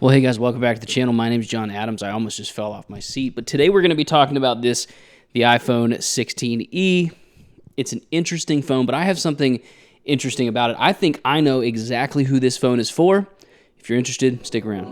Well, hey guys, welcome back to the channel. My name is John Adams. I almost just fell off my seat, but today we're going to be talking about the iPhone 16e. It's an interesting phone, but I have something interesting about it. I think I know exactly who this phone is for. If you're interested, stick around.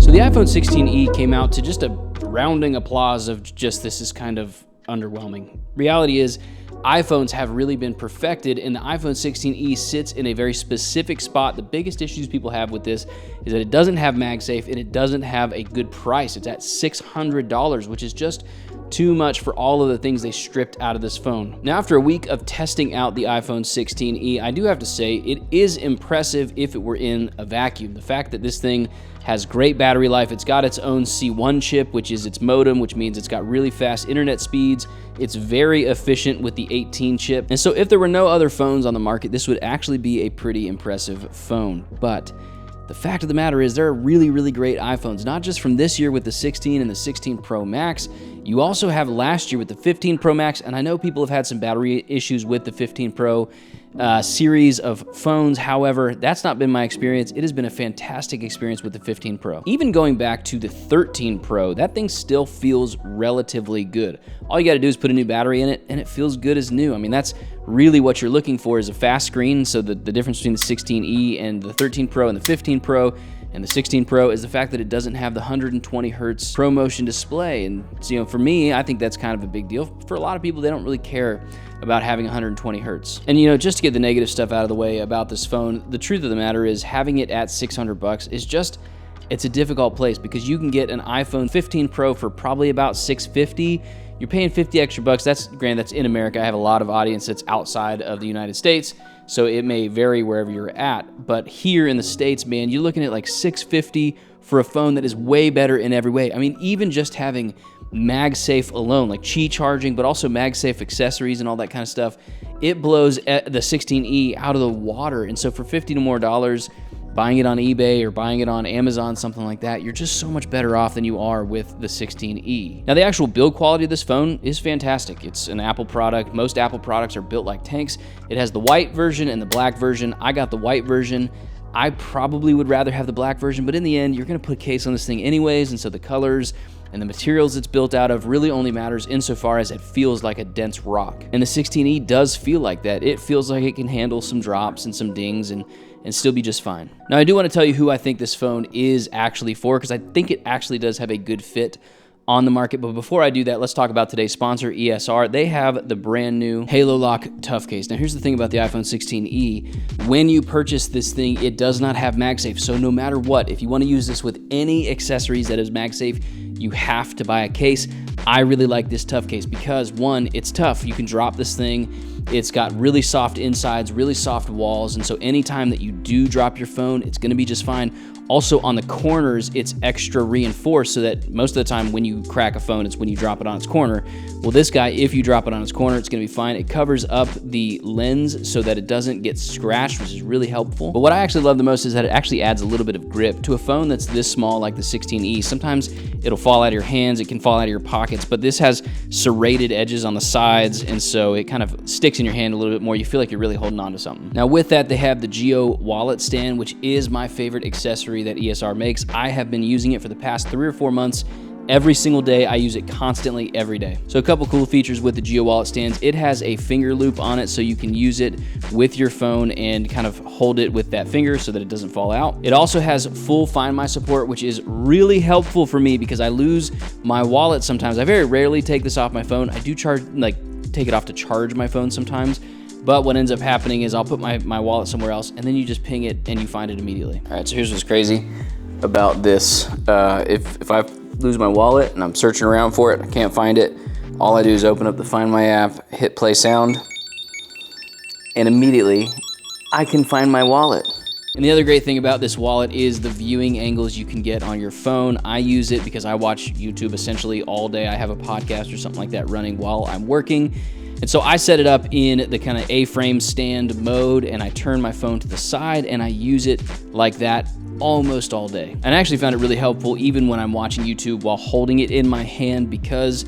So the iPhone 16e came out to just a rounding applause of just this is kind of underwhelming. Reality is iPhones have really been perfected, and the iPhone 16e sits in a very specific spot. The biggest issues people have with this is that it doesn't have MagSafe and it doesn't have a good price. It's at $600, which is just too much for all of the things they stripped out of this phone. Now, after a week of testing out the iPhone 16e, I do have to say it is impressive if it were in a vacuum. The fact that this thing has great battery life, it's got its own C1 chip, which is its modem, which means it's got really fast internet speeds. It's very efficient with the 18 chip. And so if there were no other phones on the market, this would actually be a pretty impressive phone. But the fact of the matter is there are really, really great iPhones, not just from this year with the 16 and the 16 Pro Max. You also have last year with the 15 Pro Max, and I know people have had some battery issues with the 15 Pro series of phones. However, that's not been my experience. It has been a fantastic experience with the 15 Pro. Even going back to the 13 Pro, that thing still feels relatively good. All you got to do is put a new battery in it, and it feels good as new. I mean, that's really what you're looking for, is a fast screen. So the difference between the 16e and the 13 Pro and the 15 Pro and the 16 Pro is the fact that it doesn't have the 120 hertz ProMotion display. And so, for me, I think that's kind of a big deal. For a lot of people, they don't really care about having 120 hertz. And just to get the negative stuff out of the way about this phone, the truth of the matter is having it at $600 is just, it's a difficult place, because you can get an iPhone 15 Pro for probably about $650. You're paying 50 extra bucks. That's in America. I have a lot of audience that's outside of the United States, so it may vary wherever you're at. But here in the States, man, you're looking at like $650 for a phone that is way better in every way. I mean, even just having MagSafe alone, like Qi charging, but also MagSafe accessories and all that kind of stuff, it blows the 16e out of the water. And so for $50 more, buying it on eBay or buying it on Amazon, something like that, you're just so much better off than you are with the 16e. Now, the actual build quality of this phone is fantastic. It's an Apple product. Most Apple products are built like tanks. It has the white version and the black version. I got the white version. I probably would rather have the black version, but in the end, you're gonna put a case on this thing anyways, and so the colors and the materials it's built out of really only matters insofar as it feels like a dense rock. And the 16e does feel like that. It feels like it can handle some drops and some dings and still be just fine. Now, I do want to tell you who I think this phone is actually for, because I think it actually does have a good fit on the market. But before I do that, let's talk about today's sponsor, ESR. They have the brand new Halo Lock Tough Case. Now, here's the thing about the iPhone 16e. When you purchase this thing, it does not have MagSafe. So no matter what, if you want to use this with any accessories that is MagSafe, you have to buy a case. I really like this Tough Case because, one, it's tough. You can drop this thing. It's got really soft insides, really soft walls, and so anytime that you do drop your phone, it's gonna be just fine. Also, on the corners, it's extra reinforced so that most of the time when you crack a phone, it's when you drop it on its corner. Well, this guy, if you drop it on its corner, it's gonna be fine. It covers up the lens so that it doesn't get scratched, which is really helpful. But what I actually love the most is that it actually adds a little bit of grip to a phone that's this small, like the 16e. Sometimes it'll fall out of your hands, it can fall out of your pockets, but this has serrated edges on the sides, and so it kind of sticks in your hand a little bit more. You feel like you're really holding on to something. Now, with that, they have the Geo wallet stand, which is my favorite accessory that ESR makes. I have been using it for the past 3 or 4 months. Every single day, I use it constantly every day. So a couple cool features with the Geo wallet stands. It has a finger loop on it, so you can use it with your phone and kind of hold it with that finger so that it doesn't fall out. It also has full Find My support, which is really helpful for me because I lose my wallet sometimes. I very rarely take this off my phone. I do take it off to charge my phone sometimes. But what ends up happening is I'll put my wallet somewhere else, and then you just ping it and you find it immediately. All right, so here's what's crazy about this. If I lose my wallet and I'm searching around for it, I can't find it, all I do is open up the Find My app, hit play sound, and immediately I can find my wallet. And the other great thing about this wallet is the viewing angles you can get on your phone. I use it because I watch YouTube essentially all day. I have a podcast or something like that running while I'm working. And so I set it up in the kind of A-frame stand mode, and I turn my phone to the side and I use it like that almost all day. And I actually found it really helpful even when I'm watching YouTube while holding it in my hand, because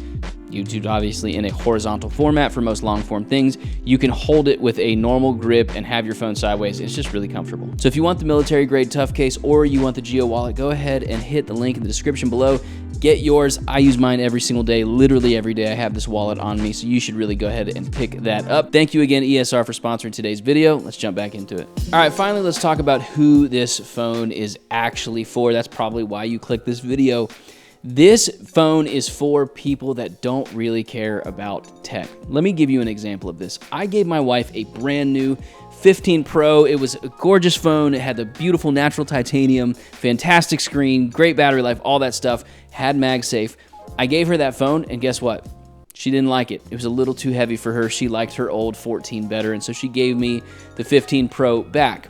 YouTube's obviously in a horizontal format for most long form things. You can hold it with a normal grip and have your phone sideways. It's just really comfortable. So if you want the military grade tough case or you want the Geo wallet, go ahead and hit the link in the description below. Get yours. I use mine every single day. Literally every day I have this wallet on me, so you should really go ahead and pick that up. Thank you again, ESR, for sponsoring today's video. Let's jump back into it. All right, finally, let's talk about who this phone is actually for. That's probably why you clicked this video. This phone is for people that don't really care about tech. Let me give you an example of this. I gave my wife a brand new 15 Pro. It was a gorgeous phone. It had the beautiful natural titanium, fantastic screen, great battery life, all that stuff, had MagSafe. I gave her that phone, and guess what? She didn't like it. It was a little too heavy for her. She liked her old 14 better, and so she gave me the 15 Pro back.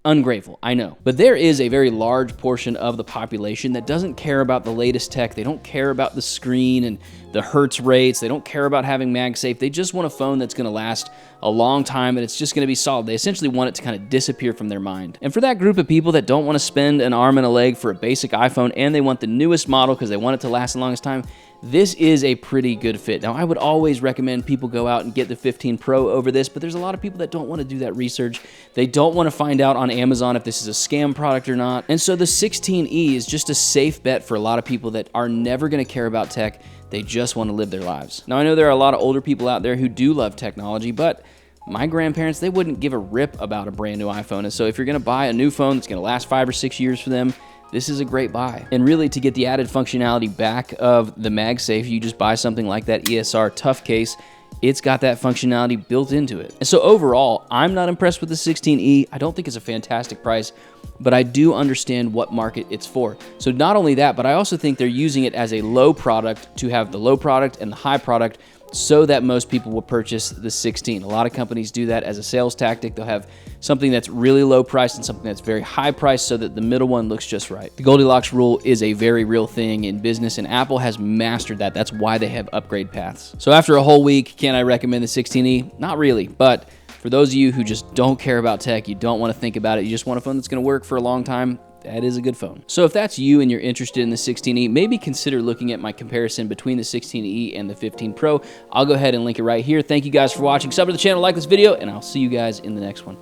Ungrateful, I know. But there is a very large portion of the population that doesn't care about the latest tech. They don't care about the screen and the hertz rates. They don't care about having MagSafe. They just want a phone that's going to last a long time and it's just going to be solid. They essentially want it to kind of disappear from their mind. And for that group of people that don't want to spend an arm and a leg for a basic iPhone and they want the newest model because they want it to last the longest time, this is a pretty good fit. Now, I would always recommend people go out and get the 15 Pro over this, but there's a lot of people that don't want to do that research. They don't want to find out on Amazon if this is a scam product or not. And so the 16E is just a safe bet for a lot of people that are never going to care about tech. They just want to live their lives. Now, I know there are a lot of older people out there who do love technology, but my grandparents, they wouldn't give a rip about a brand new iPhone. And so if you're going to buy a new phone that's going to last 5 or 6 years for them, this is a great buy. And really, to get the added functionality back of the MagSafe, you just buy something like that ESR Tough Case. It's got that functionality built into it. And so overall, I'm not impressed with the 16E. I don't think it's a fantastic price, but I do understand what market it's for. So not only that, but I also think they're using it as a low product to have the low product and the high product so that most people will purchase the 16. A lot of companies do that as a sales tactic. They'll have something that's really low priced and something that's very high priced so that the middle one looks just right. The Goldilocks rule is a very real thing in business, and Apple has mastered that. That's why they have upgrade paths. So after a whole week, can I recommend the 16E? Not really, but for those of you who just don't care about tech, you don't want to think about it, you just want a phone that's going to work for a long time, that is a good phone. So if that's you and you're interested in the 16E, maybe consider looking at my comparison between the 16E and the 15 Pro. I'll go ahead and link it right here. Thank you guys for watching. Sub to the channel, like this video, and I'll see you guys in the next one.